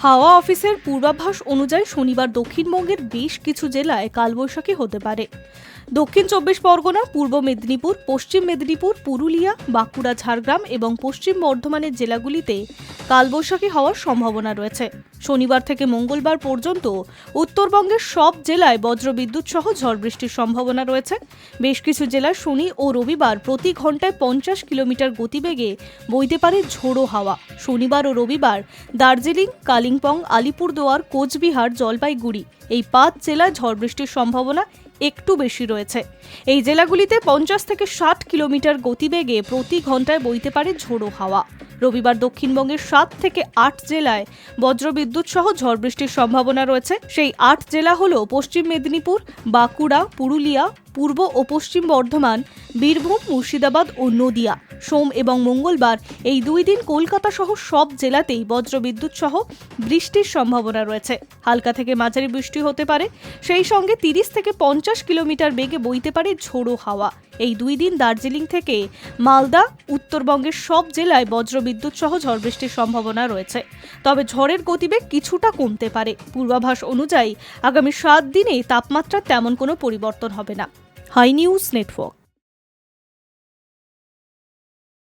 হাওয়া অফিসের পূর্বাভাস অনুযায়ী শনিবার দক্ষিণবঙ্গের বেশ কিছু জেলায় কালবৈশাখী হতে পারে। দক্ষিণ ২৪ পরগনা, পূর্ব মেদিনীপুর, পশ্চিম মেদিনীপুর, পুরুলিয়া, বাঁকুড়া, ঝাড়গ্রাম এবং পশ্চিম বর্ধমানের জেলাগুলিতে কালবৈশাখী হওয়ার সম্ভাবনা রয়েছে। শনিবার থেকে মঙ্গলবার পর্যন্ত উত্তরবঙ্গের সব জেলায় বজ্রবিদ্যুৎ সহ ঝড় বৃষ্টির সম্ভাবনা রয়েছে। বেশ কিছু জেলায় শনি ও রবিবার প্রতি ঘন্টায় ৫০ কিলোমিটার গতিবেগে বইতে পারে ঝোড়ো হাওয়া। শনিবার ও রবিবার দার্জিলিং, কালিম্পং, আলিপুরদুয়ার, কোচবিহার, জলপাইগুড়ি এই ৫ জেলায় ঝড় বৃষ্টির সম্ভাবনা একটু বেশি রয়েছে। এই জেলাগুলিতে ৫০ থেকে ৬০ কিলোমিটার গতিবেগে প্রতি ঘন্টায় বইতে পারে ঝোড়ো হাওয়া। রবিবার দক্ষিণবঙ্গের ৭ থেকে ৮ জেলায় বজ্রবিদ্যুৎ সহ ঝড় বৃষ্টির সম্ভাবনা রয়েছে। সেই ৮ জেলা হল পশ্চিম মেদিনীপুর, বাঁকুড়া, পুরুলিয়া, পূর্ব ও পশ্চিম বর্ধমান, বীরভূম, মুর্শিদাবাদ ও নদিয়া। সোম এবং মঙ্গলবার এই ২ দিন কলকাতা সহ সব জেলাতেই বজ্রবিদ্যুৎ সহ বৃষ্টির সম্ভাবনা রয়েছে। হালকা থেকে মাঝারি বৃষ্টি হতে পারে, সেই সঙ্গে ৩০ থেকে ৫০ কিলোমিটার বেগে বইতে পারে ঝোড়ো হাওয়া। এই ২ দিন দার্জিলিং থেকে মালদা, উত্তরবঙ্গের সব জেলায় বজ্রবিদ্যুৎ সহ ঝড় বৃষ্টির সম্ভাবনা রয়েছে। তবে ঝড়ের গতিবেগ কিছুটা কমতে পারে। পূর্বাভাস অনুযায়ী আগামী ৭ দিনে তাপমাত্রার তেমন কোনো পরিবর্তন হবে না। Hi news network.